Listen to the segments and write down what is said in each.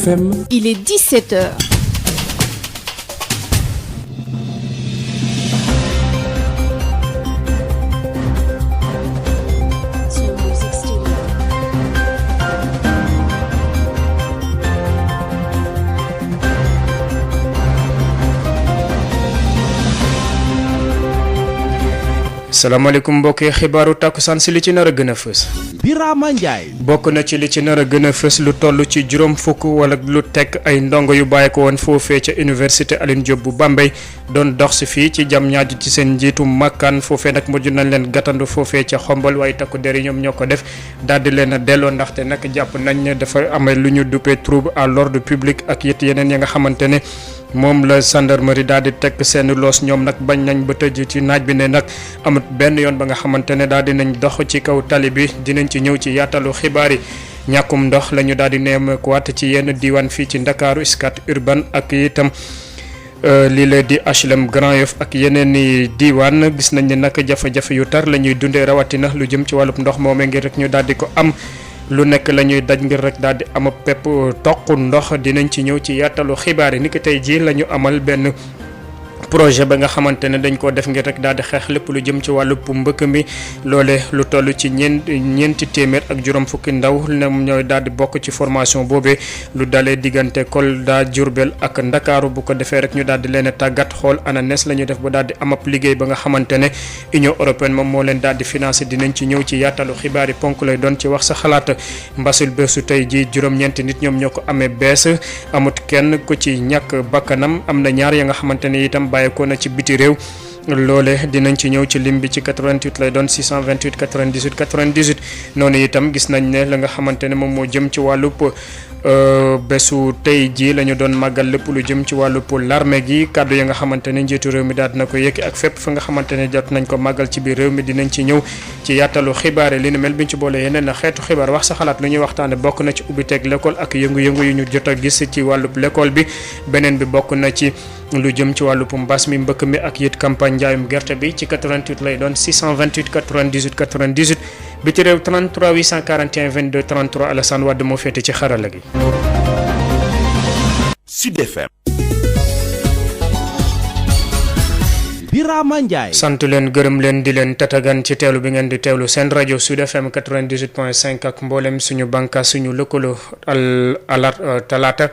FM. Il est 17h. salaamaaleykum mbokk yi xibaaru takkusaan si li ci nar a gën a fës. Birama Ndiaye. bokk na ci li ci nar a gën a fës lu toll ci juróom fukk wala lu teg ay ndongo yu bàyyi ko woon foofee ca université Alioune Diop bu Bambey doon dox si fii ci jam ñaaju ci seen njiitu makkaan foofee nag mujj nañ leen gàttandu foofee ca xombal waaye takku der yi ñoom ñoo ko def daal di leen a delloo ndaxte nag jàpp nañ ne dafa amee lu ñu duppee trouble à l'ordre public ak it yeneen ya nga xamante ne moom la gendarmerie daal di teg seen loos ñoom nag bañ nañ ba tëj ci naaj bi ne nag amut benn yoon ba nga xamante ne daal di nañ dox ci kaw tali bi dinañ ci ñëw ci yaatalu xibaar yi. ñàkkum ndox la ñu daal di nemmeekuwaat ci yenn diwaan fii ci Ndakaaru Scat Urbam ak itam lii la di HLM Grand Yoff ak yeneen i diwaan gis nañ ne nag jafe-jafe yu tar la ñuy dundee rawatina lu jëm ci wàllub ndox moomee ngir rek ñu daal di ko am. lu nekk la ñuy daj ngir rek daal di am pepp toq ndox dinañ ci ñëw ci yaatalu xibaar yi ni ki tey jii la ñu amal benn projet ba nga xamante ne dañ koo def ngir rek daal di xeex lépp lu jëm ci wàllu mbëkk mi loole lu toll ci ñeenti téeméer ak juróom fukki ndaw ñoom ñooy daal di bokk ci formation boobee lu dalee diggante Kolda Diourbel ak Ndakaaru bu ko defee rek ñu daal di leen tàggat xool ana nees la ñuy def ba daal di am ab liggéey ba nga xamante ne Union européenne moom moo leen daal di financé dinañ ci ñëw ci yaatalu xibaar yi ponk lay doon ci wax sa xalaat mbasul bésu tey ji juróom-ñeenti nit ñoom ñoo ko amee bees amut kenn ku ci ñàkk bakkanam am na ñaar ya nga xamante ne itam bàyyeekoo na ci biti réew loole dinañ ci ñëw ci lim bi ci 88 lay doon 628 98 98 noonu itam gis nañ ne la nga xamante ne moom moo jëm ci wàllub bésu tey jii la ñu doon màggal lépp lu jëm ci wàllub l'armée gi kàddu ya nga xamante ne njiitu réew mi daal dina ko yëkki ak fépp fa nga xamante ne jot nañ ko màggal ci biir réew mi dinañ ci ñëw ci yaatalu xibaar yi li ni mel biñ ci boole yeneen na xeetu xibaar wax sa xalaat lu ñuy waxtaane bokk na ci ubbiteeg l'école ak yëngu-yëngu yu ñu jot a gis ci wàllub l'école bi beneen bi bokk na ci lu jëm ci wàllub mbas mi mbëkk mi ak it campagne njaayum gerte bi ci 88 lay doon 628 98 98 bi ci réew 33 841 22 33 Alassane Wade moo féete ci xarala gi. Sud FM. Birama Ndiaye. sant leen gërëm leen di leen tatagan ci teewlu bi ngeen di teewlu seen rajo Sud FM 98.5 ak mboolem suñu bànqaas suñu lëkkaloo talaata.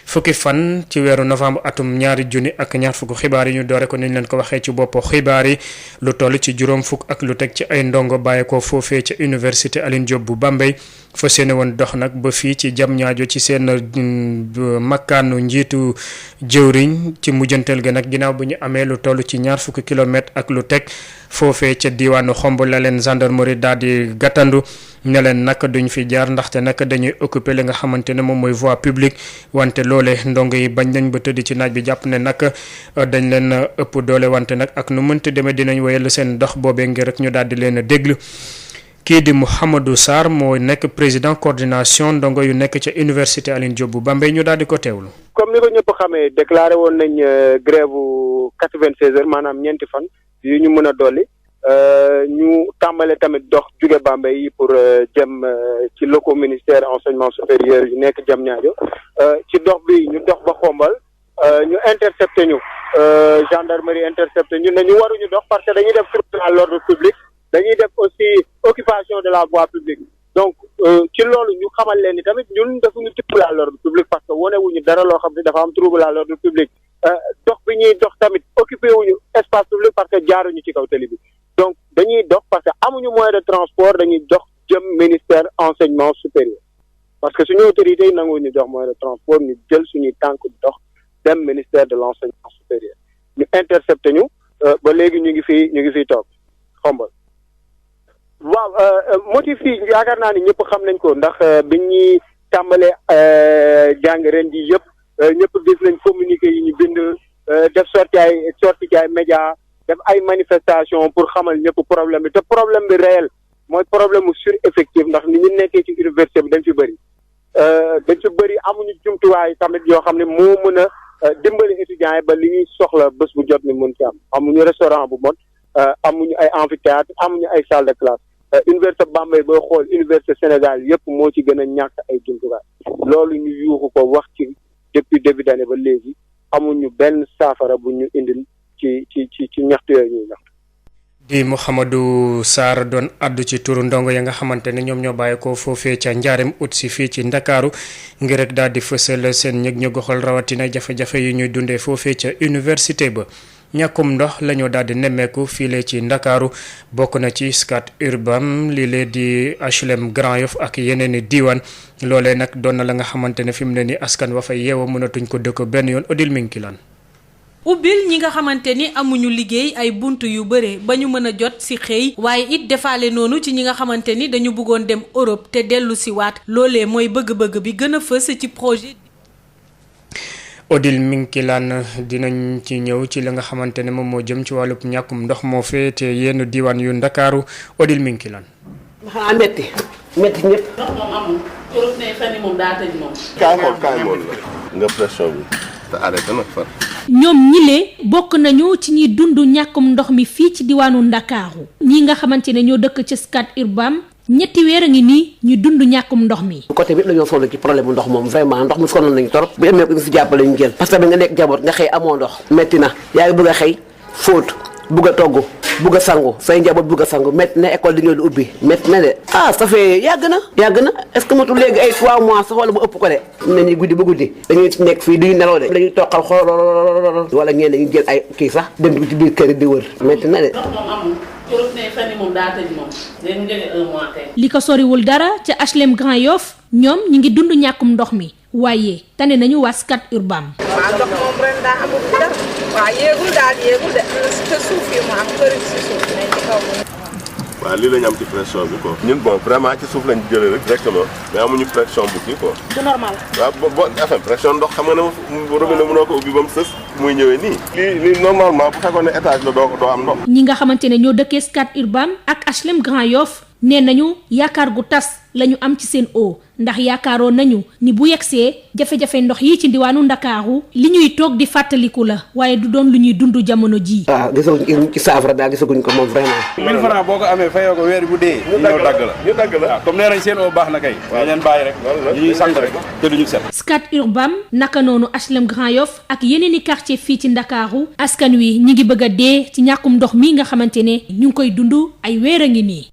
fukki fan ci weeru novembre atum ñaari junni ak ñaar fukk xibaar yi ñu doore ko niñ leen ko waxee ci bopp xibaar yi lu toll ci juróom fukk ak lu teg ci ay ndongo bàyyi ko foofee ca université Alioune Diop bu Bambey fa seene woon dox nag ba fii ci jam ñaajo ci seen makkaanu njiitu jëwriñ ci mujjanteel ga nag ginnaaw bu ñu amee lu toll ci ñaar fukki kilomètre ak lu teg foofee ca diwaanu xomb la leen gendarmerie daal di gàttandu ne leen nag duñ fi jaar ndaxte nag dañuy occuper li nga xamante ne moom mooy voie publique wante loole ndongo yi bañ nañ ba tëdd ci naaj bi jàpp ne nag dañ leen ëpp doole wante nag ak nu mënti demee dinañ wéyal seen dox boobee ngir rek ñu daal di leen a déglu kii di Mouhamadou Sarr moo nekk président coordination ndongo yu nekk ca université Alioune Diop bu Bambey ñu daal di ko teewlu. comme ni ko ñëpp xamee déclaré woon nañ grève bu 96 heures maanaam ñeenti fan yu ñu mën a dolli ñu tàmbale tamit dox jóge Bambey yi pour jëm ci locaux ministère enseignement supérieur yu nekk Diamniadio ci dox bi ñu dox ba xombal ñu intercepté ñu gendarmerie intercepté ñu ne ñu waruñu dox parce que dañuy def trouble à l'ordre public dañuy def aussi occupation de la voie publique donc ci loolu ñu xamal leen ni tamit ñun defuñu trouble à l'ordre public parce que wonewuñu dara loo xam ne dafa am trouble à l'ordre public dox bi ñuy dox tamit occupé wuñu espace public parce que jaaruñu ci kaw tali bi donc dañuy dox parce que amuñu moyen de transport dañuy dox jëm ministère enseignement supérieur parce que suñu autorités yi nanguwuñu dox moyen de transport ñu jël suñuy tànk dox dem ministère de l'enseignement supérieur ñu intercepté ñu ba léegi ñu ngi fii toog xombal waaw motif yi yaakaar naa ni ñëpp xam nañ ko ndax biñ ñuy tàmbalee jàng ren ji yëpp ñëpp gis nañ communiqué yi ñu bind def sorti ci ay média def ay manifestation pour xamal ñëpp problème bi te problème bi réel mooy problème mu sureffectif ndax ni ñu nekkee ci université bi dañ fi bëri amuñu jumtuwaay tamit yoo xam ne moo mën a dimbali étudiants yi ba li ñuy soxla bés bu jot ni mën ci am amuñu restaurant bu mot amuñu ay amphithéâtre amuñu ay salle de classe université Bambey booy xool université Sénégal yëpp moo ci gën a ñàkk ay jumtukaay loolu ñu yuuxu ko wax ci depuis début d'année ba léegi amuñu benn saafara bu ñu indil ci ñaxtu yooyu ñuy ñaxtu. di Mouhamadou Sarr doon addu ci turu ndongo ya nga xamante ne ñoom ñoo bàyyi ko foofee ca njaareem ut si fii ci ndakaaru ngir rek daal di fësal seen ñëg ñu goxal rawatina jafe-jafe yi ñuy dundee foofee ca université ba. ñàkkum ndox la ñoo daal di nemmeeku file ci ndakaaru bokk na ci Scat Urbam lii lee di HLM Grand Yoff ak yeneen i diiwaan loolee nag doon na la nga xamante ne fi mu ne ni askan wa fa yeewa mënatuñ ko dëkk benn yoon Odile Minkilaan ubbil ñi nga xamante ni amuñu liggéey ay bunt yu bare ba ñu mën a jot ci xëy waaye it defaale noonu ci ñi nga xamante ni dañu bëggoon dem Europe te dellu si waat loolee mooy bëgg-bëgg bi gën a fës ci projet. Odile Minkilaan dinañ ci ñëw ci li nga xamante ne moom moo jëm ci wàllub ñàkkum ndox moo fee te yenn diiwaan yu ndakaaru Odile Minkilaan. xanaa metti ñëpp. ndox moom amul Europe ne fan yi moom daa tëj moom. kaay mool la nga pression bi te arrêté nag far. ñoom ñile bokk nañu ci ñiy dund ñàkkum ndox mi fii ci diwaanu ndakaaru ñi nga xamante ne ñoo dëkk ci Scat Urbam ñetti weer a ngi nii ñu dund ñàkkum ndox mi. côté bi la ñoo sonn ci problème bu ndox moom vraiment ndox mi sonal nañu torop bu amee ko si jàppale ñu jël parce que nga nekk jaboot nga xëy amoo ndox metti na yaa ngi bëgg a xëy fóot bëgg a togg bëgg a sangu say njaboot bëgg a sangu métti na école di ngeen di ubbi métti na de ça fait yàgg na est-ce que matul léegi ay 3 mois sax wala bu ëpp ko de nañuy guddi ba guddi dañuy nekk fii duñu nelaw de dañuy toqal xool wala ñeen dañuy jël ay kii sax dem ci biir kër di wër métti na de. li ko soriwul dara ca HLM Grand Yoff ñoom ñi ngi dund ñàkkum ndox mi waaye tane nañu waa Scat Urbam. waaw ndox moom ren daa amul dara waaw yéegul de te suuf yi mu am kër ci suuf nañ ci kaw moom. waaw lii la ñu am ci pression bi quoi. ñun bon vraiment ci suuf lañ jëlee rek directement mais amuñu pression bu kii quoi. du normal. waaw boo affaire pression ndox xam nga ne robinet mënoo ko ubbi ba mu sës muy ñëwee nii. lii normalement bu fekkoon ne étage la doo am ndox. ñi nga xamante ne ñoo dëkkee Scat Urbam ak HLM Grand Yoff nee nañu yaakaar gu tas lañu am ci seen eau ndax yaakaaroon nañu ni bu yegsee jafe-jafe ndox yi ci diwaanu ndakaaru li ñuy toog di fàttaliku la waaye du doon lu ñuy dund jamono ji. waaw gisaguñ ci saafara daal gisaguñ ko moom vraiment. 1000 francs boo ko amee fayoo ko weer bu dee. ñu dagg la waaw comme nee nañ seen eau baax na kay. waaw leen bàyyi rek ñu ñuy sant rek te duñu set. Scat Urbam naka noonu HLM Grand Yoff ak yeneen i quartier fii ci ndakaaru askan wi ñi ngi bëgg a dee ci ñàkkum ndox mi nga xamante ne ñu ngi koy dund ay weer a ngi nii.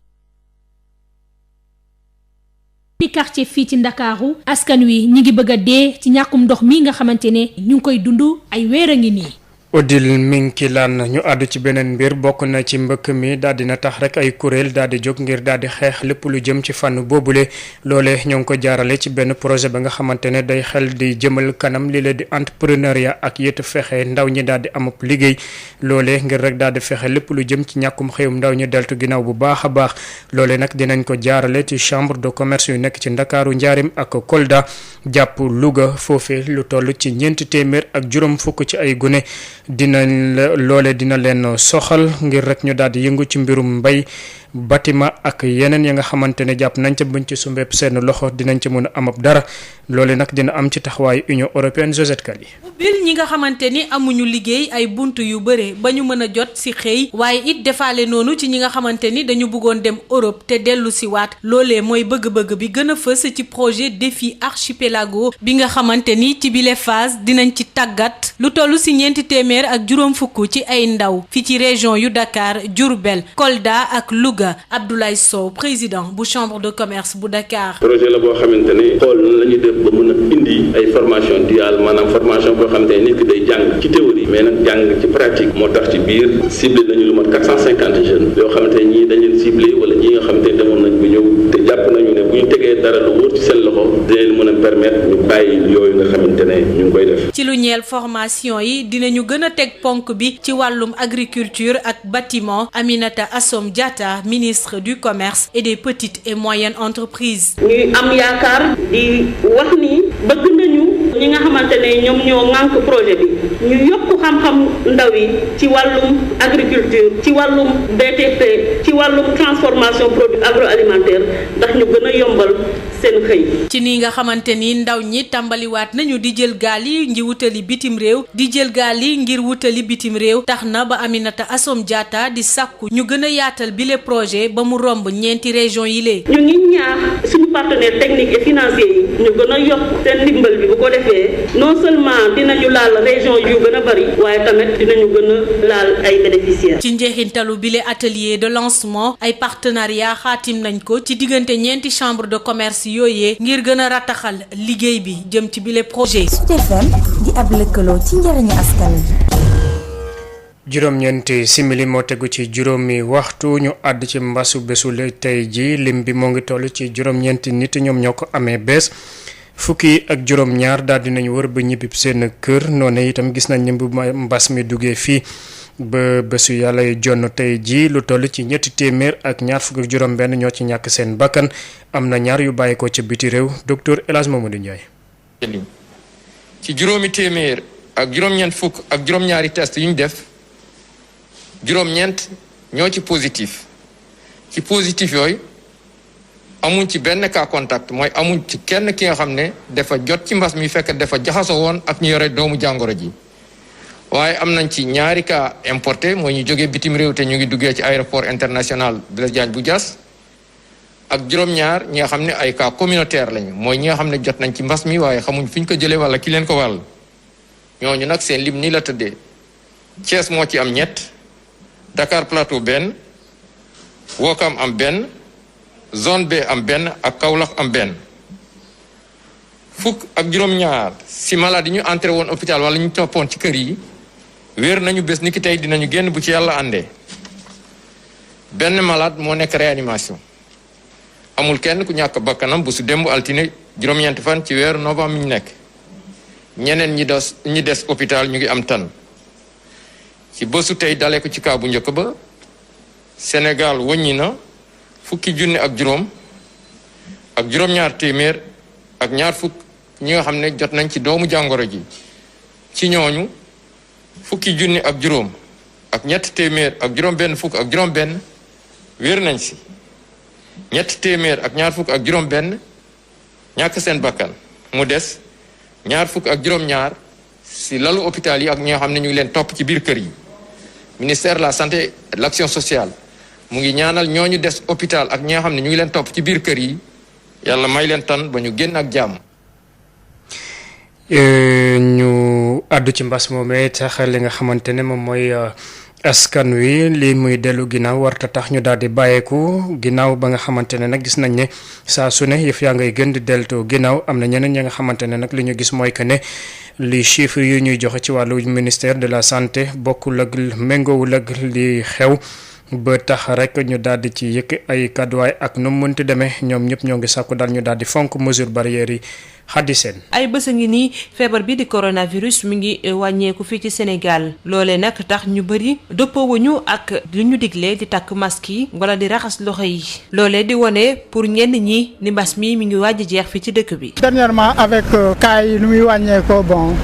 ci quartier fii ci ndakaaru askan wi ñi ngi bëgg a dee ci ñàkkum ndox mi nga xamante ne ñu ngi koy dund ay weer a ngi nii. Odile Minkilaan ñu àddu ci beneen mbir bokk na ci mbëkk mi daal dina tax rek ay kuréel daal di jóg ngir daal di xeex lépp lu jëm ci fànn boobule loolee ñoo ngi ko jaarale ci benn projet ba nga xamante ne day xel di jëmal kanam li leen di entrepreneuriat ak yëtt fexe ndaw ñi daal di amub liggéey loolee ngir rek daal di fexe lépp lu jëm ci ñàkkum xëyum ndaw ñi deltu ginnaaw bu baax a baax loolee nag dinañ ko jaarale ci chambre de commerce yu nekk ci Ndakaaru Njaarim ak Kolda jàpp Louga foofee lu toll ci 450 ci ay gune dina leen soxal ngir rek ñu daal di yëngu ci mbirum mbay bâtiment ak yeneen ya nga xamante ne jàpp nañ ca buñ ci sumbeeb seen loxo dinañ ci mën a am ab dara loole nag dina am ci taxawaayu Union européenne Josette Kali. ubbil ñi nga xamante ni amuñu liggéey ay bunt yu bare ba ñu mën a jot ci xëy waaye it defaale noonu ci ñi nga xamante ni dañu bëggoon dem Europe te dellu si waat loolee mooy bëgg-bëgg bi gën a fës ci projet défi archipelago bi nga xamante ni ci bile phase dinañ ci tàggat lu toll ci 450 ci ay ndaw fi ci région yu Dakar Diourbel Kolda ak Louga Abdoulaye Sow président bu chambre de commerce bu Dakar. projet la boo xamante ne xool nan la ñuy def ba mën a indi ay formation duale maanaam formation boo xamante ne nit ki day jàng ci théorie mais nag jàng ci pratique moo tax ci biir ciblé nañu lu mat 450 jeunes yoo xamante ne ñii dañ leen ciblé wala ñii nga xamante ne demoon nañ bu ñëw te jàpp nañu ne bu ñu tegee dara lu wóor ci seen loxo dina leen mën a permettre ñu bàyyi yooyu nga xamante ne ñu ngi koy def. ci lu ñeel formation yi dinañu gën a teg ponk bi ci wàllum agriculture ak bâtiment Aminata Assom Diatta ministre du commerce et des petites et moyennes entreprises. ñuy am yaakaar di wax ni bëgg nañu ñi nga xamante ne ne ñoom ñoo ŋànk projet bi ñu yokk xam-xam ndaw yi ci wàllum agriculture ci wàllum BTP ci wàllum transformation produit agroalimentaire ndax ñu gën a yombal seen xëy. ci nii nga xamante ni ndaw ñi tàmbaliwaat nañu di jël gaal yi ngir wutali bitim réew tax na ba Aminata Assome Diatta di sàkku ñu gën a yaatal bile projet ba mu romb ñeenti région yi lee. ñu ngi ñaax suñu partenaires techniques et financiers yi ñu gën a yokk seen ndimbal bi bu ko defee non seulement dinañu laal région yu gën a bari waaye tamit dinañu gën a laal ay bénéficiaires. ci njeexintalu bile atelier de lancement ay partenariat xaatim nañ ko ci diggante ñeenti chambre de commerce yooyee ngir gën a rataxal liggéey bi jëm ci bile projet. Sud FM di ab lëkkaloo ci njëriñu askan wi. juróom-ñeenti simili moo tegu ci juróomi waxtu ñu àdd ci mbasu bésu tey ji lim bi moo ngi toll ci juróom-ñeenti nit ñoom ñoo ko amee bees fukki ak juróom-ñaar daal dinañ wër ba ñibbi seen kër noonu itam gis nañ ne bu mbas mi duggee fii ba bésu yàlla jonn tey ji lu toll ci ñetti téeméer ak ñaar fukk ak juróom-benn ñoo ci ñàkk seen bakkan am na ñaar yu bàyyi ko ca biti réew docteur El Hadj Mamadou Ndiaye. ci juróomi téeméer ak juróom-ñeent fukk ak juróom-ñaari test yu ñu def. juróom-ñeent ñoo ci positif yooyu amuñ ci benn cas contact mooy amuñ ci kenn ki nga xam ne dafa jot ci mbas mi fekk dafa jaxasoo woon ak ñu yore doomu jàngoro ji waaye am nañ ci ñaari cas importé mooy ñu jógee bitim réew te ñu ngi duggee ci aéroport international Blaise Diagne bu Diass ak juróom-ñaar ñi nga xam ne ay cas communautaire lañu mooy ñi nga xam ne jot nañ ci mbas mi waaye xamuñ fi ñu ko jëlee wala ki leen ko wàll ñooñu nag seen lim nii la tëddee Thiès moo ci am ñett Dakar Plateau benn Ouakam am benn zone B am benn ak Kaolack am benn fukk ak juróom-ñaar si malade yi ñu entré woon hôpital wala ñu toppoon ci kër yi wéer nañu bés ni ki tey dinañu génn bu ci yàlla àndee benn malade moo nekk réanimation amul kenn ku ñàkk bakkanam bu su démb altine juróom-ñeenti fan ci weeru novembre mi ñu nekk ñeneen ñi des hôpital ñu ngi am tan ci bésu tey dalee ko ci kaa bu njëkk ba Sénégal wàññi na fukki junni ak juróom-ñaar téeméer ak ñaar fukk ñi nga xam ne jot nañ ci doomu jàngoro ji ci ñooñu fukki junni ak juróom ak ñett téeméer ak juróom-benn fukk ak juróom-benn wér nañ si ñett téeméer ak ñaar fukk ak juróom-benn ñàkk seen bakkan mu des ñaar fukk ak juróom-ñaar si lalu hôpital yi ak ñi nga xam ne ñu ngi leen topp ci biir kër yi. ministère de la santé et de l'action sociale mu ngi ñaanal ñooñu des hôpital ak ñi nga xam ne ñu ngi leen topp ci biir kër yi yàlla may leen tan ba ñu génn ak jàmm. ñu àddu ci mbas moomee tax li nga xamante ne moom mooy askan wi lii muy dellu ginnaaw warta tax ñu daal di bàyyeeku ginnaaw ba nga xamante ne nag gis nañ ne saa su ne yëf yaa ngay gën di deltoo ginnaaw am na ñeneen ñi nga xamante ne nag li ñu gis mooy que ne li chiffre yu ñuy joxe ci wàllu ministère de la santé bokkul ak méngoowul ak li xew ba tax rek ñu daal di ci yëkk ay kàdduwaay ak nu mu mënti demee ñoom ñëpp ñoo ngi sàkku daal ñu daal di fonk mesure barrières yi xaddi seen ay bés a ngi nii feebar bi di coronavirus mi ngi wàññeeku fii ci Sénégal loolee nag tax ñu bëri dëppoowuñu ak li ñu diglee di takk masque yi wala di raxas loxo yi loolee di wone pour ñenn ñi ni mbas mi ngi waaj a jeex fii ci dëkk bi. dernièrement avec cas yi nu muy wàññeekoo bon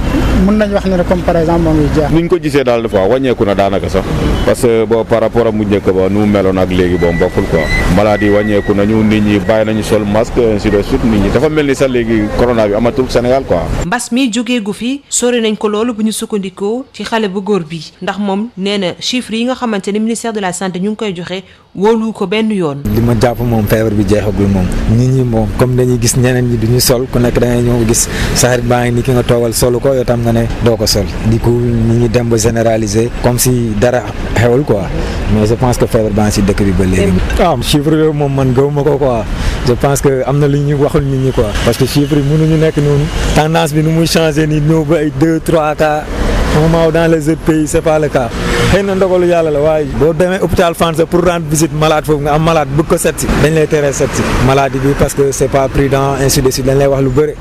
mun nañu wax ne comme par exemple moo ngi jeex. ni ñu ko gisee daal dafa wàññeeku na daanaka sax parce que bon par rapport ak mu njëkk ba nu mu meloon ak léegi bon bokkul quoi maladie wàññeeku nañu nit ñi bàyyi nañu sol masque ainsi de suite nit ñi dafa mel ni sax léegi corona bi amatul Sénégal quoi. mbas mi jógee gu fi sori nañ ko loolu bu ñu sukkandikoo ci xale bu góor bi ndax moom nee na chiffres yi nga xamante ni ministère de la santé ñu ngi koy joxe wóolu ko benn yoon. li ma jàpp moom feebar bi jeexagul moom nit ñi moom comme dañuy gis ñeneen ñi duñu sol ku nekk da ngay ñëw gis sa xarit baa ngi ni ki nga toogal solu ko yow tam nga ne doo ko sol di ko nit ñi dem ba généraliser comme si dara xewul quoi mais je pense que feebar baa ngi si dëkk bi ba léegi. waaw chiffre yooyu moom man gëwuma ko quoi je pense que am na lu ñu waxul nit ñi quoi parce que chiffre yi mënuñu nekk noonu tendance bi nu muy changé ni ñëw ba ay 2-3 cas au moment où dans les autres pays c'est pas le cas xëy na ndogalu yàlla la waaye boo demee hôpital Fann pour rendre visite malade foofu nga am malade bëgg ko seet si dañ lay tere seet si maladie bi parce que c'est pas prudent ainsi de suite dañ lay wax lu bëri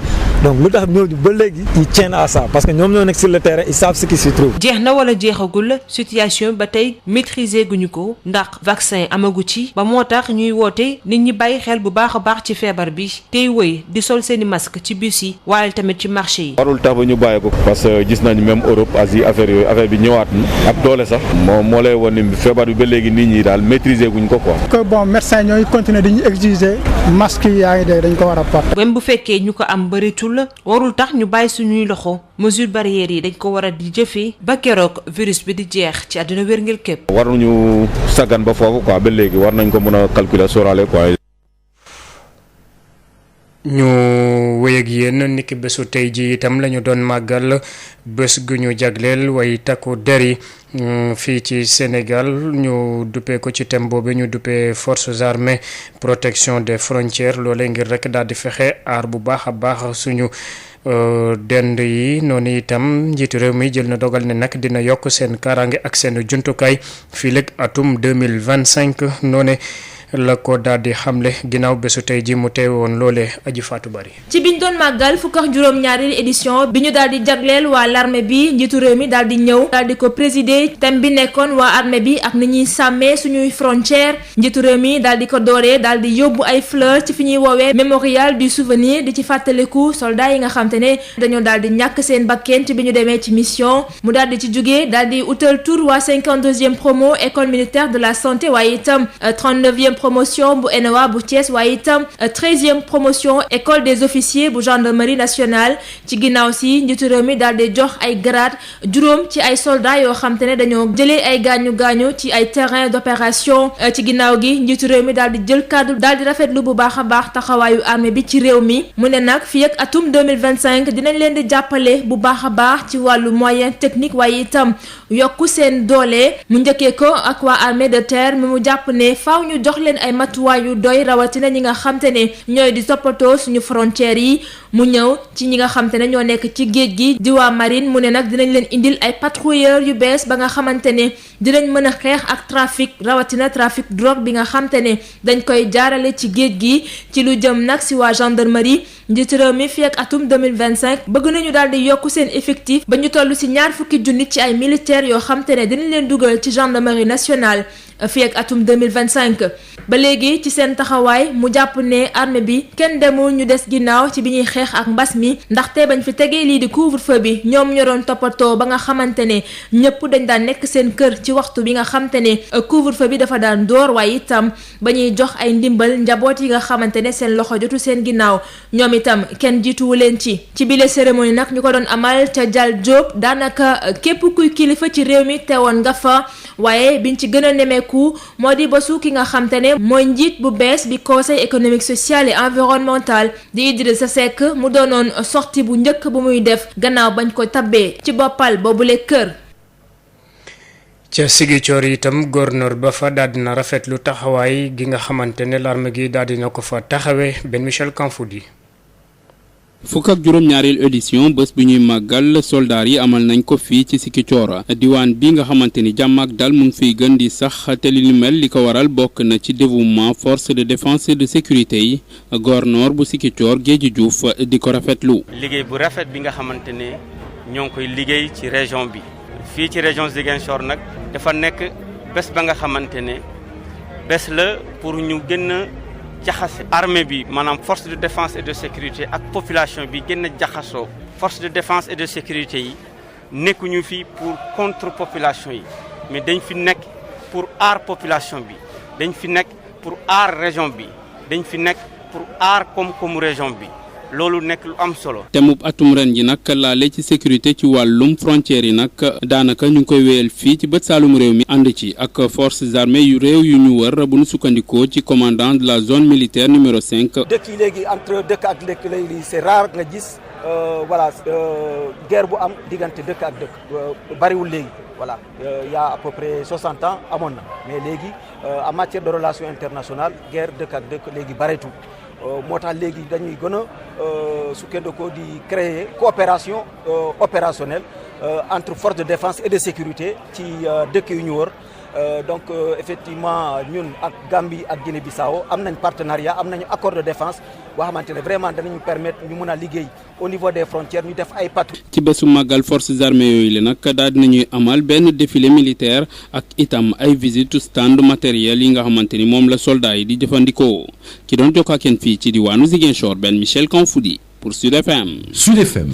donc lu tax ñooñu ba léegi ils tiennent à ça parce que ñoom ñoo nekk sur le terrain ils savent ce qui s'y trouve. jeex na wala jeexagul situation ba tey maîtriser guñu ko ndax vaccin amagu ci ba moo tax ñuy woote nit ñi bàyyi xel bu baax a baax ci feebar bi tey wëy di sol seeni masque ci bus yi waaye tamit ci marché yi. warul tax ba ñu bàyyi ko parce que gis nañ même Europe Asie affaire bi ñëwaat na ak doole sax moo lay won ni feebar bi ba léegi nit ñi daal maîtriser guñ ko quoi. que bon médecin ñooy continuer di ñu exiger masque yi yaa ngi dégg dañ ko war a porter. même bu fekkee ñu ko am bëritul warul tax ñu bàyyi suñuy loxo mesure barrières yi dañ ko war a di jëfee ba keroog virus bi di jeex ci àdduna wérngel képp. waruñu saggan ba foofu quoi ba léegi war nañ ko mën a calculer sóoraale quoi. ñu wéy ak yéen niki bésu tey ji itam la ñu doon màggal bés gu ñu jagleel way takku der yi fii ci Sénégal ñu duppee ko ci thème boobu ñu duppee forces armées protection des frontières loolee ngir rek daal di fexe aar bu baax a baax suñu dend yi noonu itam njiitu réew mi jël na dogal ne nag dina yokk seen kaaraange ak seen jumtukaay fii léegi atum 2025 noone la ko daal di xamle ginnaaw bésu tey ji mu teewoon loolee aji faatu bari ci biñ doon màggal fukk ak juróom-ñaari édition bi ñu daal di jagleel waa l'armée bi njiitu réew mi daal di ñëw daal di ko présider thème bi nekkoon waa armée bi ak ni ñuy sàmmee suñuy frontière njiitu réew mi daal di ko dooree daal di yóbbu ay fleurs ci fi ñuy woowee mémorial du souvenir di ci fàttaliku soldats yi nga xam te ne dañoo daal di ñàkk seen bakkeen ci bi ñu demee ci mission mu daal di ci jugee daal di utal tur waa 52e promo école militaire de la santé waaye itam 39e promotion bu ENOA bu Thiès waaye itam 13e promotion école des officiers bu gendarmerie nationale ci ginnaaw si njiitu réew mi daal di jox ay grade juróom ci ay soldats yoo xam te ne dañoo jëlee ay gaañu ci ay terrain d'opération ci ginnaaw gi njiitu réew mi daal di jël kàddu daal di rafetlu bu baax a baax taxawaayu armée bi ci réew mi mu ne nag fii ak atum 2025 dinañ leen di jàppale bu baax a baax ci wàllu moyen technique waaye itam yokku seen doole mu njëkkee ko ak waa armée de terre mi mu jàpp ne faaw ñu jox leen ay matuwaay yu doy rawatina ñi nga xam te ne ñooy di toppatoo suñu frontières yi mu ñëw ci ñi nga xam te ne ñoo nekk ci géej gi di waa marine mu ne nag dinañ leen indil ay patrouilleurs yu bees ba nga xamante ne dinañ mën a xeex ak trafic rawatina trafic drogue bi nga xam te ne dañ koy jaarale ci géej gi ci lu jëm nag si waa gendarmerie njiitu réew mi fii ak atum 2025 bëgg nañu daal di yokk seen effectif ba ñu toll si 20 junni ci ay militaires yoo xam te ne dinañ leen dugal ci gendarmerie nationale fii ak atum 2025 ba léegi ci seen taxawaay mu jàpp ne armée bi kenn demul ñu des ginnaaw ci bi ñuy xeex ak mbas mi ndaxte bañ fi tegee lii di couvre-feu bi ñoom ñoo doon toppatoo ba nga xamante ne ñëpp dañ daan nekk seen kër ci waxtu bi nga xamante ne couvre-feu bi dafa daan door waaye itam ba ñuy jox ay ndimbal njaboot yi nga xamante ne seen loxo jotu seen ginnaaw ñoom itam kenn jiituwu leen ci bile cérémonie nag ñu ko doon amal ca Dial Diop daanaka képp kuy kilifa ci réew mi teewoon nga fa waaye biñ ci gën a nemeeku moo di bésu ki nga xamante ne mooy njiit bu bees bi conseil économique social et environnemental di Idrissa Seck mu doonoon sortie bu njëkk bu muy def gannaaw bañ ko tabbee ci boppal boobule kër. ca Ziguinchor itam gouverneur ba fa daal dina rafetlu taxawaay gi nga xamante ne l'armée gi daal dina ko fa taxawee Ben Michel Kanfoudi. fukk ak juróom-ñaareelu édition bés bi ñuy màggal soldaar yi amal nañ ko fii ci Ziguinchor diwaan bi nga xamante ni jàmm ak dal mu ngi fiy gën di sax te li mel li ko waral bokk na ci dévouement force de défense et de sécurité yi gouverneur bu Ziguinchor Géji Diouf di ko rafetlu. liggéey bu rafet bi nga xamante ne ñoo ngi koy liggéey ci région bi fii ci région Ziguinchor nag dafa nekk bés ba nga xamante ne bés la pour ñu gën a jaxase armée bi maanaam force de défense et de sécurité ak population bi gën a jaxasoo force de défense et de sécurité yi nekkuñu fi pour contre population yi mais dañ fi nekk pour aar population bi dañ fi nekk pour aar région bi dañ fi nekk pour aar koom-koomu région bi loolu nekk lu am solo. temub atum ren ji nag laale ci sécurité ci wàllum frontières yi nag daanaka ñu ngi koy wéyal fii ci bët saalum réew mi ànd ci ak forces armées yu réew yu ñu wër bu ñu sukkandikoo ci commandant de la zone militaire numéro 5. dëkk yi léegi entre dëkk ak dëkk léegi c'est rare nga gis guerre bu am diggante dëkk ak dëkk bariwul léegi. voilà il y a à peu près 60 ans amoon na mais léegi en matière de relations internationales guerre dëkk ak dëkk léegi bareetul moo tax léegi dañuy gën a sukkandikoo di créer coopération opérationnelle entre forces de défense et de sécurité ci dëkk yu ñu wër. Donc effectivement ñun ak Gambie ak Guinée-Bissau am nañ partenariat am nañu accord de défense boo xamante ne vraiment danañu permettre ñu mën a liggéey au niveau des frontières ñu def ay patrouilles. ci bésu màggal forces armées yooyu la nag daal dinañuy amal benn défilé militaire ak itam ay visite stand matériel yi nga xamante ni moom la soldats yi di jëfandikoo ki doon jokkoo ak yéen fii ci diwaanu Ziguinchor benn Michel Kanfoudi pour Sud FM. Sud FM.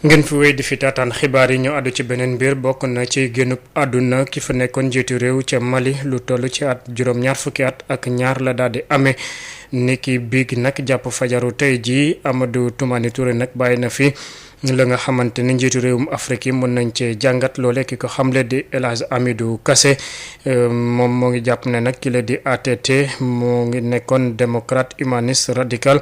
ngeen fi wéy di fi taataan xibaar yi ñu àddu ci beneen mbir bokk na ci génnub àdduna ki fa nekkoon njiitu réew ca Mali lu toll ci at juróom-ñaar fukki at ak ñaar la daal di amee niki biig nag jàpp fajaru tey jii Amadou Toumani Touré nag bàyyi na fi la nga xamante ni njiitu réewum Afrique yi mën nañ cee jàngat loole ki ko xamle di El Hadj Amidou Kassé moom moo ngi jàpp ne nag ki la di ATT moo ngi nekkoon démocrate humaniste radical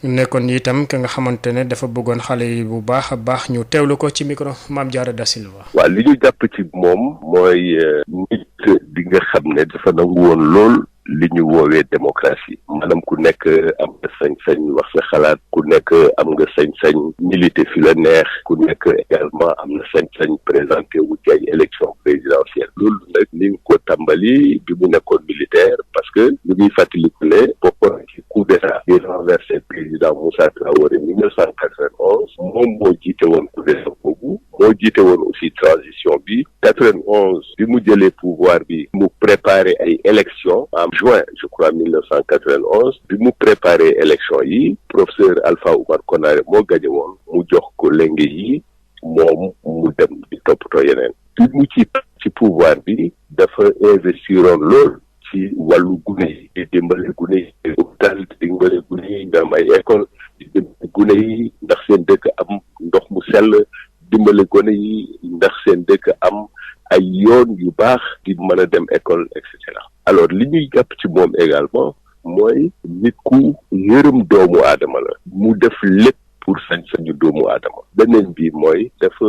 nekkoon itam ka nga xamante ne dafa bëggoon xale yi bu baax a baax ñu teewlu ko ci micro Mame Diarra Da Silva. waaw li ñu jàpp ci moom mooy nit bi nga xam ne dafa nangu woon lool li ñu woowee démocratie maanaam ku nekk am nga sañ-sañ wax sa xalaat ku nekk am nga sañ-sañ militer fi la neex ku nekk également am na sañ-sañ présenté wu ci ay élection présidentielle loolu nag ni nga ko tàmbali bi mu nekkoon militaire parce que ñu ngi fàttaliku ne bokkoon ci coup d'état di renversé président Moussa Traoré 1991 moom moo jiite woon coup d'état boobu moo jiite woon aussi transition bi 91 bi mu jëlee pouvoir bi mu préparé ay élection en juin je crois 1991 bi mu préparé élection yi professeur Alpha Oumar Konaré moo gagné woon mu jox ko lenge yi moom mu dem di toppatoo yeneen bi mu ci pouvoir bi dafa investiroon lool ci wàllu gune yi di dimbale gune yi hôpital di dimbale gune yi nga am ay école di dimbale gune yi ndax seen dëkk am ndox mu sell dimbale gone yi ndax seen dëkk am ay yoon yu baax di mën a dem école et cetera alors li ñuy jàpp ci moom également mooy nit ku yërëm doomu aadama la mu def lépp pour sañ-sañu doomu aadama beneen bi mooy dafa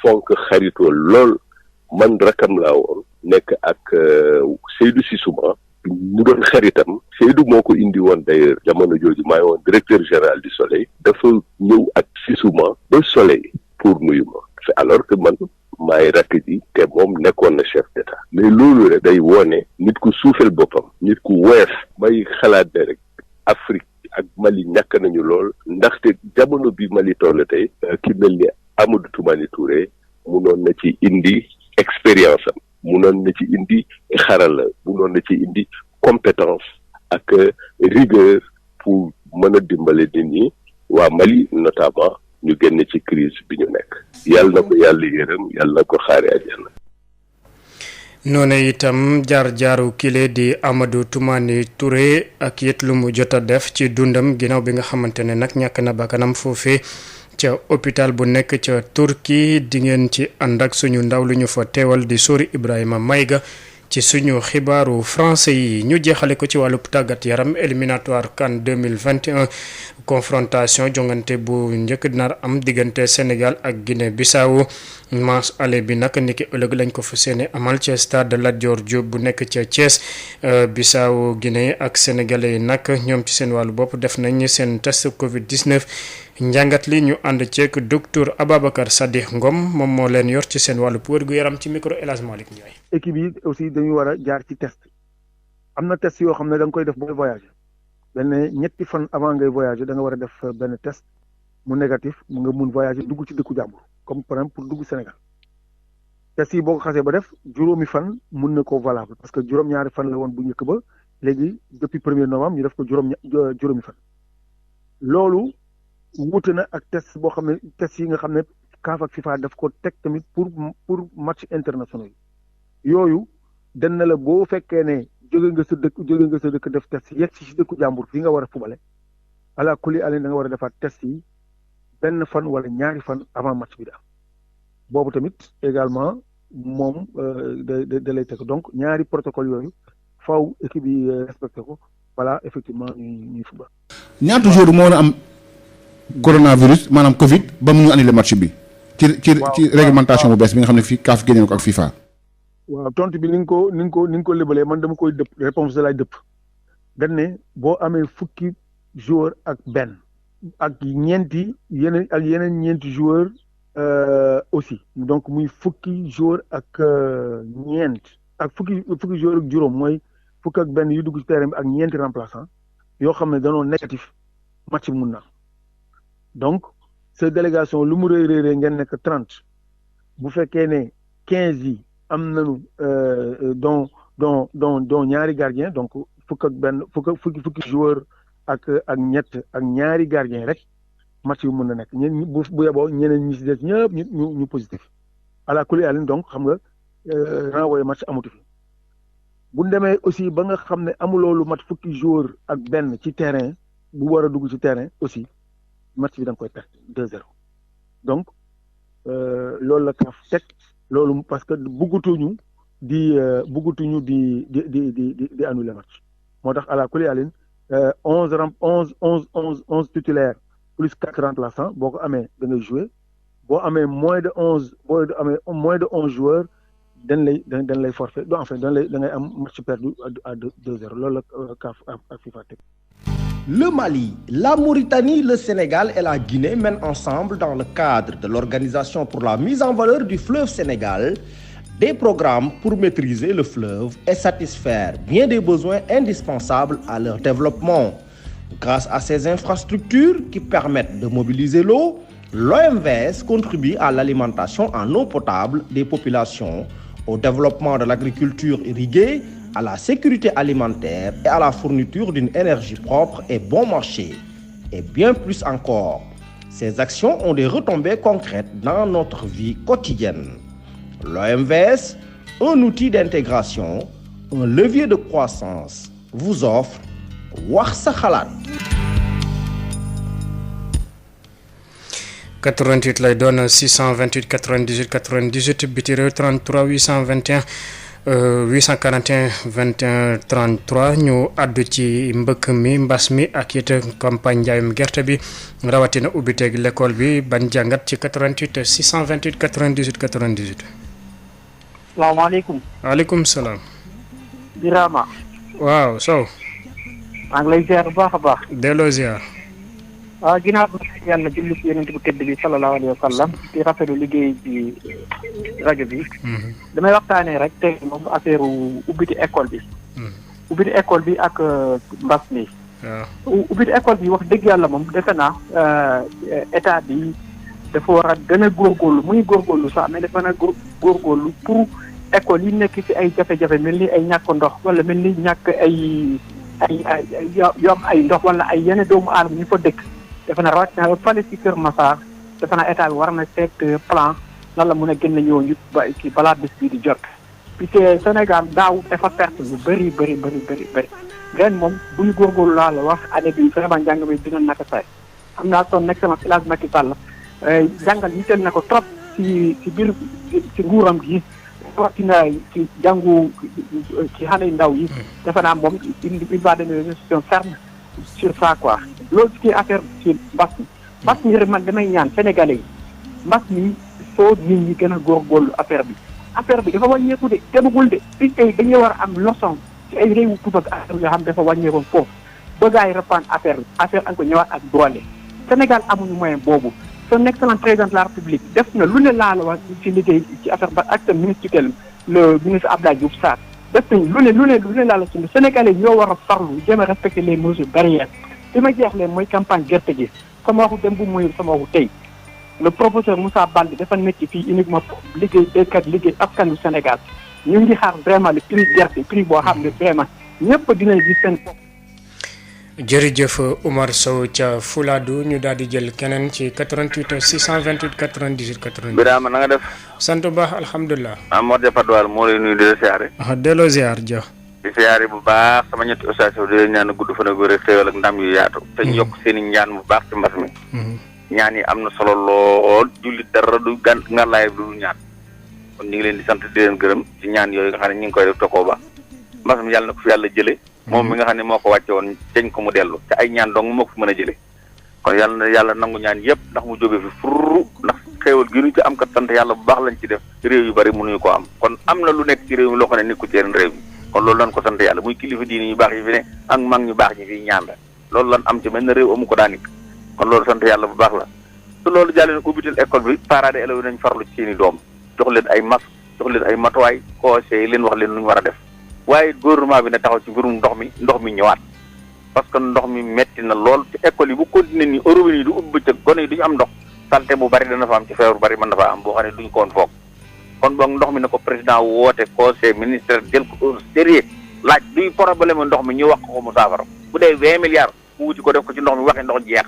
fonk xaritoo lool man rakam laa woon nekk ak Seydou Sissouma mu doon xaritam Seydou moo ko indi woon d'ailleurs jamono jooju maa ngi woon directeur général du Soleil dafa ñëw ak Sissouma ba Soleil pour nuyu ma alors que man maay rakk ji te moom nekkoon na chef d'état mais loolu rek day wone nit ku suufel boppam nit ku woyof may xalaat ne rek Afrique ak Mali ñàkk nañu lool ndaxte jamono bi Mali toll tey ki mel ni Amadou Toumani Touré munoon na ci indi expérience am munoon na ci indi xarala munoon na ci indi compétence ak rigueur pour mën a dimbale nit ñi waa Mali notamment ñu génn ci crise bi ñu nekk yàlla na ko yàlla yërëm yàlla na ko xaare àjjana. noonu itam jaar-jaaru kile di Amadou Toumani Touré ak yit lu mu jot a def ci dundam ginnaaw bi nga xamante ne nag ñàkk na bakkanam foofee ca hôpital bu nekk ca Turquie di ngeen ci ànd ak suñu ndaw lu ñu fa teewal di Sori Ibrahima Mayga ci suñu xibaaru français yi ñu jeexale ko ci wàllu tàggat yaram éliminatoire CAN 2021 confrontation jongante bu njëkk nar am diggante Sénégal ak Guinée Bissau match aller bi nag niki ëllëg lañ ko fa seene amal ca stade Lat Dior Diop bu nekk ca Thiès Bissau Guinée ak sénégalais yi nag ñoom ci seen wàllu bopp def nañ seen test Covid 19 njàngat li ñu ànd ceeg docteur Ababacar Sadikh Ngom moom moo leen yor ci seen wàllu wérgu yaram ci micro El Hadj Malick Ndiaye. équipe yi aussi dañu war a jaar ci test am na test yoo xam ne da nga koy def booy voyager benn ñetti fan avant ngay voyager da nga war a def benn test mu négatif mu nga mun voyager dugg ci dëkku jàmbur comme par exemple pour dugg Sénégal test yi boo ko xasee ba def juróomi fan mun na ko valable parce que juróom-ñaari fan la woon bu njëkk ba léegi depuis 1er novembre ñu def ko juróomi fan loolu wuute na ak test boo xam ne test yi nga xam ne CAF ak FIFA daf ko teg tamit pour match international yi yooyu den na la boo fekkee ne jóge nga sa dëkk def test yegg si dëkku jàmbur fi nga war a fubale ala kuli alin da nga war a defaat test yi benn fan wala ñaari fan avant match bi daal boobu tamit également moom da lay teg donc ñaari protocole yooyu faw équipe yi respecté ko voilà effectivement ñuy fubal. ñaata jour moo am coronavirus maanaam Covid ba mu ñu annulé match bi. ci réglementation bu bees bi nga xam ne fii CAF génne ko ak FIFA. waaw tontu bi ni nga ko lébalee man dama koy dëpp réponse de lay dëpp dañ ne boo amee fukki joueur ak benn ak yeneen ñeenti joueur aussi donc muy fukki joueur ak ñeent ak fukki joueur ak juróom mooy fukk ak benn yu dugg ci terrain bi ak ñeenti remplaçant yoo xam ne danoo négatif match bi mun na donc sa délégation lu mu rëy ngeen nekk 30 bu fekkee ne 15 yi am nañu don ñaari gardien donc fukk ak benn fukki joueur ak ñett ak ñaari gardien rek match bi mën na nekk ñeen bu yeboo ñeneen ñi si des ñëpp ñu positif ala kulli alin donc xam nga renvoyé match amatu fi bu demee aussi ba nga xam ne amuloo lu mat fukki joueur ak benn ci terrain bu war a dugg ci terrain aussi match bi da nga koy perte 2-0 donc loolu la CAF teg loolu parce que bëggatuñu di annuler match moo tax ala kulli alin 11 titulaires plus 4 remplaçants boo ko amee da ngay jouer boo amee moins de 11 joueurs dañ lay forfait donc enfin da ngay am match perdu à 2-0 loolu la CAF ak FIFA teg. Le Mali, la Mauritanie, le Sénégal et la Guinée mènent ensemble dans le cadre de l'Organisation pour la mise en valeur du fleuve Sénégal des programmes pour maîtriser le fleuve et satisfaire bien des besoins indispensables à leur développement. Grâce à ces infrastructures qui permettent de mobiliser l'eau, l'OMVS contribue à l'alimentation en eau potable des populations, au développement de l'agriculture irriguée, à la sécurité alimentaire et à la fourniture d'une énergie propre et bon marché, et bien plus encore. Ces actions ont des retombées concrètes dans notre vie quotidienne. L'OMVS, un outil d'intégration, un levier de croissance, vous offre Wax sa xalaat. 88 lay doon 628 98 98 biti réew 33 821 841 21 33 ñu àddu ci mbëkk mi mbas mi ak it campagne njaayum gerte bi rawatina ubbiteeg l'école bi ban jàngat ci 88 628 98 98. salaamaaleykum. waaleykum salaam. Birama. waaw Sow. maa ngi lay ziar bu baax a baax. delloo ziar. waaw ginnaaw bi yàlla julli ci yonent bu tedd bi sallallahu alayhi wa sallam di rafetlu liggéey ci rajo bi. damay waxtaanee rek tey moom affaire ubbiti école bi. ubbiti école bi ak mbas mi. waaw ubbiti école bi wax dëgg yàlla moom defe naa état bi dafa war a gën a góorgóorlu muy góorgóorlu sax mais dafa na góorgóorlu pour école yi nekk ci ay jafe-jafe mel ni ay ñàkk ndox wala mel ni ñàkk ay yom ay ndox wala ay yenn doomu aadama ñu fa dëkk. defe naa rawatina fale ci Kër Massar defe naa état bi war na seet plan nan la mun a gën a ñëw ñu ci balaa bés bii di jot. puisque Sénégal daaw dafa perte lu bëri ren moom bu ñu góorgóorlu laa la wax année bi vraiment njàng mi dina naka say xam naa son excellence El Hadj Macky Sall jàngal ñu teel na ko trop ci biir ci nguuram gi rawatina ci jàngu ci xale yu ndaw yi defe naa moom il va donner une décision ferme sur ça quoi. loolu ci affaire ci mbas mi rek man damay ñaan sénégalais yi mbas mi soo nit ñi gën a góorgóorlu affaire bi dafa wàññeeku de demagul de fii tey dañuy war a am leçon ci ay réewu tubaab ak affaire yoo xam dafa wàññeekoon foofu ba gars yi reprendre affaire an ko ñëwaat ak doole Sénégal amuñu moyen boobu son excellent président de la République def na lu ne laa la wax ci liggéey ci affaire ba ak sa ministre tutelle le ministre Abdoulaye Diouf Sarr def nañ lu ne laa la suñu sénégalais ñoo war a farlu jéem a respecter les mesures barrières li ma jeexlee mooy campagne gerte gi sama waxu dem bu muy sama waxu tey le professeur Moussa Baldé dafa nekk fii uniquement liggéey béykat liggéey askanu Sénégal ñu ngi xaar vraiment le prix gerte prix boo xam ne vraiment ñëpp dinañ gis seen bopp. jërëjëf Oumar Sow ca Fuladu ñu daal di jël keneen ci 88 628 98 98. Birama na nga def. sant bu baax alhamdulilah. Mor Dia Padoal moo lay nuyu di la siyaare. delloo ziar Dia. di siyaare bu baax sama ñetti association di leen ñaan gudd fan ak wér ak xéewal ak ndam yu yaatu. te ñu yokk seen i ñaan bu baax ci mbas mi. ñaan yi am na solo lool jullit dara du ngàllaay du ñaan. kon ñu ngi leen di sant di leen gërëm ci ñaan yooyu nga xam ne ñu ngi koy def tokoo ba mbas mi yàlla na ko fi yàlla jële moom mi nga xam ne moo ko wàcce woon ceñ ko mu dellu te ay ñaan dong moo ko fi mën a jële kon yàlla nangu ñaan yëpp ndax mu jóge fi furru ndax xéewal gi ñu ci am kat sant yàlla bu baax lañ ci def réew yu bari mënuñu ko am kon am na lu nekk ci réew mi loo xam ne nekku ci yeneen réew mi kon loolu lan ko sant yàlla muy kilifa diini ñu baax yi fi ne ak mag ñu baax ñi fi ñaan la loolu lan am ci mel na réew amu ko daanik kon loolu sant yàlla bu baax la su loolu jàllee ubbital école bi parents d'élèves yi nañ farlu ci seen i doom jox leen ay masque jox leen ay matuwaay conseil leen wax leen lu ñu war a def waaye gouvernement bi na taxaw ci mbirum ndox mi ñëwaat parce que ndox mi metti na lool ci école yi bu continuer nii robinet yi du ubbi bëccëg gone yi duñu am ndox santé bu bari dana fa am ci feebar bu bari mën na fa am boo xam ne duñ ko woon foog kon boog ndox mi na ko président woote conseil ministère jël ko au sérieux laaj duy problème ndox mi ñu wax ko mu saafara bu dee 20 milliards mu wuti ko def ko ci ndox mi waxi ndox jeex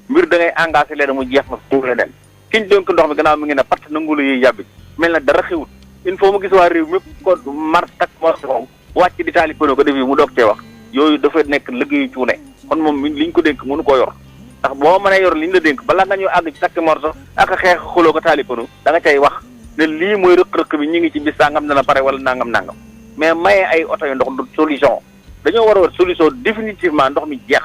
mbir da ngay engagé leen mu jeex ma tuur leen kiñ dénk ndox mi gannaaw mi ngi ne part nangulu yiy yàbbi mel na dara xewut il faut mu gis waa réew mépp ko mar tak moo wàcc di taali pëno ko def yi mu doog cee wax yooyu dafa nekk liggéeyu cuune kon moom liñ ko dénk mënu koo yor ndax boo mënee yor liñ la dénk balaa nga ñëw àgg ci takk morso ak xeex xuloo ko taali pëno da nga cay wax ne lii mooy rëq-rëq bi ñu ngi ci bis sangam dana pare wala nangam mais maye ay oto yu ndox du solution dañoo war a war solution définitivement ndox mi jeex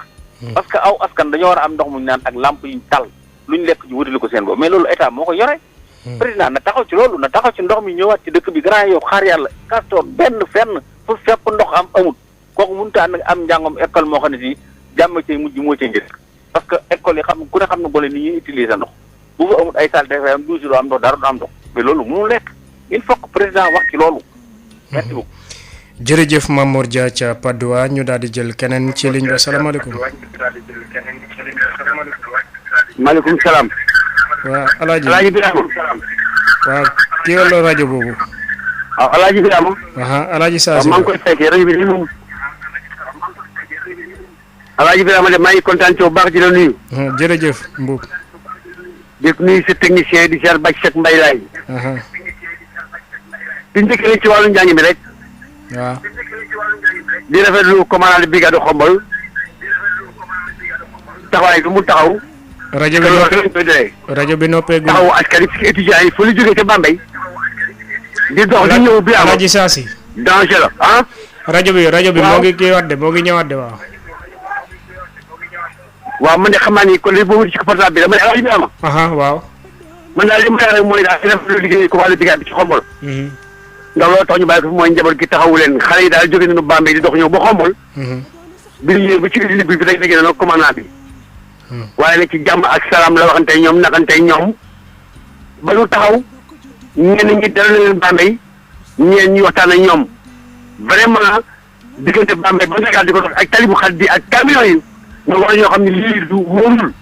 parce que aw askan dañoo war a am ndox mu naan ak lamp yuñ tal luñ lekk ñu wutali ko seen boobu mais loolu état moo ko yore président na taxaw ci loolu na taxaw ci ndox mi ñëwaat ci dëkk bi Grand Yoff xaar yàlla Castor benn fenn fu fépp ndox amut kooku mënut a am njàngom école moo xam ne si jàmm cay mujj moo cay njëkk parce que école yi xam ku ne xam na gole ni ñuy utiliser ndox bu fa amut ay salle de am douze doo am ndox dara du am ndox mais loolu mënul nekk il faut que président wax ci loolu merci beaucoup jërëjëf Mamour Dia ca Padoa ñu daal di jël keneen ci ligne bi asalaamaaleykum. maaleykum salaam. waaw Alaaji Birama. waaw kii wala rajo boobu. waaw Alaaji Birama. Alaaji Saasi. maa ngi koy fekkee rajo bi nii moom. Alaaji Birama de maa ngi kontaan ci bu baax di la nuyu. jërëjëf Mboub. di nuyu sa technicien di cher Baj Sek Mbay Laay. di njëkkee ci wàllu njàng mi rek. waaw. di rafetlu commandant de brigade Xombol. taxawaay bi mu taxaw. rajo bi rajo bi noppeegul taxawu askan wi étudiants yi fu ñu jógee ca Bambey. di dox di ñëw bi am Alaaji Saasi. danger la ah. rajo bi moo ngi kii waat de moo ngi ñëwaat de waaw. waaw man de xam naa ni kon li boobu ci portable bi dama ne Alaaji Birama. waaw. man daal li ma rek mooy daal di rafetlu liggéey commandant de brigade bi ci Xombol. ndax loolu tax ñu bàyyi ko fi mooy njaboot gi taxawu leen xale yi daal jóge nañu Bambey di dox ñëw ba Xombol. bi ñu ñëwee ba ci liggéey bi rek léegi nag commandant bi. waaye nag ci jàmm ak salaam la waxante ñoom naxante ñoom ba ñu taxaw ñenn ñi dara na leen Bambey ñeen ñi waxtaan ak ñoom vraiment diggante Bambey ba Sénégal di ko dox ak tali bu xat bi ak camion yi ñoo war ñoo xam ne lii du wóorul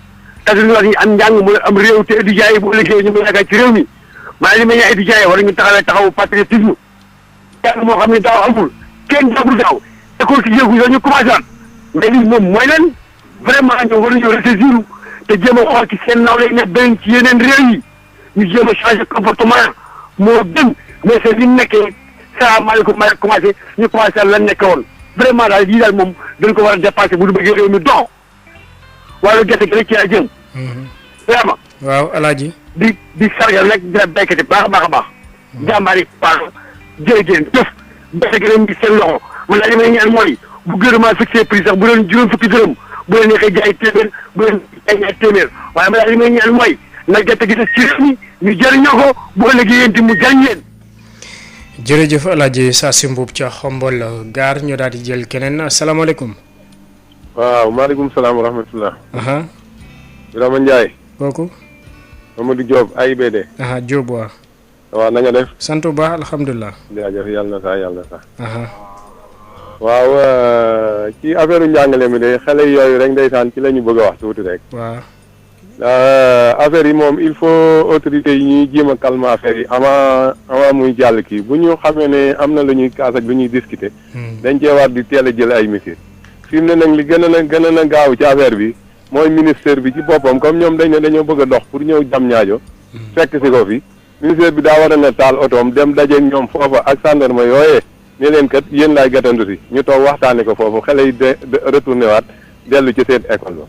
te duñu wax ñu am njàng mu am réew te étudiants yi bu ëllëgee ñu mën a yaakaar ci réew mi maanaam li may ñaan étudiants yi war nañu taxawu patriotisme jàng moo xam ne daaw amul kenn jàngul daaw école ci jéegu dañu commencé waat mais lii moom mooy lan vraiment ñoom war nañoo ressaisir te jéem a xool ci seen naw lay nekk beneen ci yeneen réew yi ñu jéem a changer comportement moo gën mais c'est li nekkee salaamaaleykum ma commencé ñu commencé lan nekke woon vraiment daal lii daal moom dañ ko war a dépassé bu du bëggee réew mi dox wàllu gerte gi rek ci la jëm vraiment waaw Alaaji di sargal nag dina béykat yi baax a baax a baax jàmbaar yi baax jërëjëf jëf gerte gi ngi seen loxo man daal li may ñaan mooy bu gouvernement fixé prix sax bu leen juróom fukki dërëm bu leen neexee jaay téeméer bu leen jaay ñaar téeméer waaye man daal li may ñaan mooy nag gerte gi des ci réew mi ñu jëriñoo ko bu ëllëgee yéen mu jëriñ leen. jërëjëf Alaaji Saasi Mbuub ca Xombol gaar ñu daal di jël keneen asalaamaaleykum. waaw maaleykum salaam wa rahmatullah. Birama Ndiaye. kooku. Mamadou Diop AIBD. Diop waaw. waaw na nga def. sant bu baax alhamdulilah. jaajëf yàlla na sax. waaw ci affaire njàngale mi de xale yooyu rek ndeysaan ci la ñu bëgg a wax tuuti rek. waaw. affaire yi moom il faut autorités yi ñuy jéem a calmer affaire yi avant muy jàll kii bu ñu xamee ne am na lu ñuy kaas ak lu ñuy discuter. dañ cee war di teel a jël ay mesures. fi mu ne nag li gën a gaaw ci affaire bi mooy ministère bi ci boppam comme ñoom dañ ne dañoo bëgg a dox pour ñëw jam ñaajo fekk si ko fi ministère bi daa war a ne taal otoom dem dajeeg ñoom foofa ak gendarme yooyee ne leen kat yéen laay gàttandu si ñu toog waxtaane ko foofu xale yi de retourné waat dellu ci seen école ba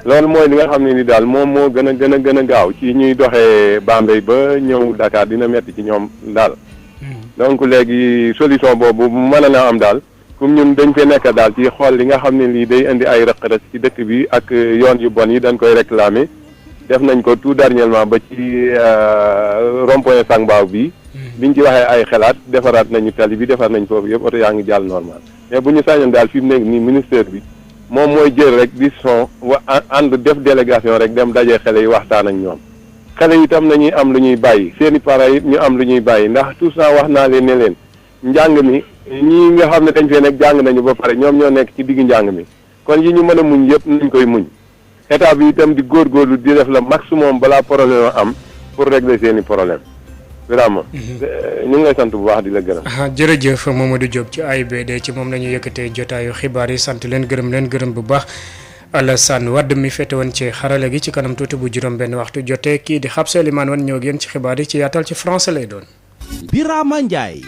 loolu mooy li nga xam ne ni daal moom moo gën a gaaw ci ñuy doxee Bambey ba ñëw Dakar dina metti ci ñoom daal donc léegi solution boobu mën na am daal comme ñun dañ fee nekk daal ci xool li nga xam ne lii day indi ay rëq-rëq ci dëkk bi ak yoon yu bon yi dañ koy réclamer def nañ ko tout dernièrement ba ci rond-point Sangbaaw bi biñ ci waxee ay xalaat defaraat nañu tali bi defar nañ foofu yëpp oto yaa ngi jàll normal mais bu ñu sañoon daal fi mu nekk nii ministère bi moom mooy jël rek décision ànd def délégation rek dem daje xale yi waxtaan ak ñoom xale yi itam nañuy am lu ñuy bàyyi seeni parents it ñu am lu ñuy bàyyi ndax tout ça wax naa leen ne leen njàng mi ñii nga xam ne dañ fee nekk jàng nañu ba pare ñoom ñoo nekk ci digg njàng mi kon yi ñu mën a muñ yëpp nañ koy muñ état bi itam di góorgóorlu di def la maximum balaa problème am pour régler seeni problème vraiment ñu ngi lay sant bu baax di la gërëm. jërëjëf Mamadou Diop ci AIBD ci moom la ñu yëkkatee jotaayu xibaar yi sant leen gërëm bu baax Alassane Wade mi fete woon ci xarala gi ci kanam tuuti bu juróom benn waxtu jotee kii di Xabsa Limaan wan ñëw ak yéen ci xibaar yi ci yaatal ci français lay doon. Birama Ndiaye.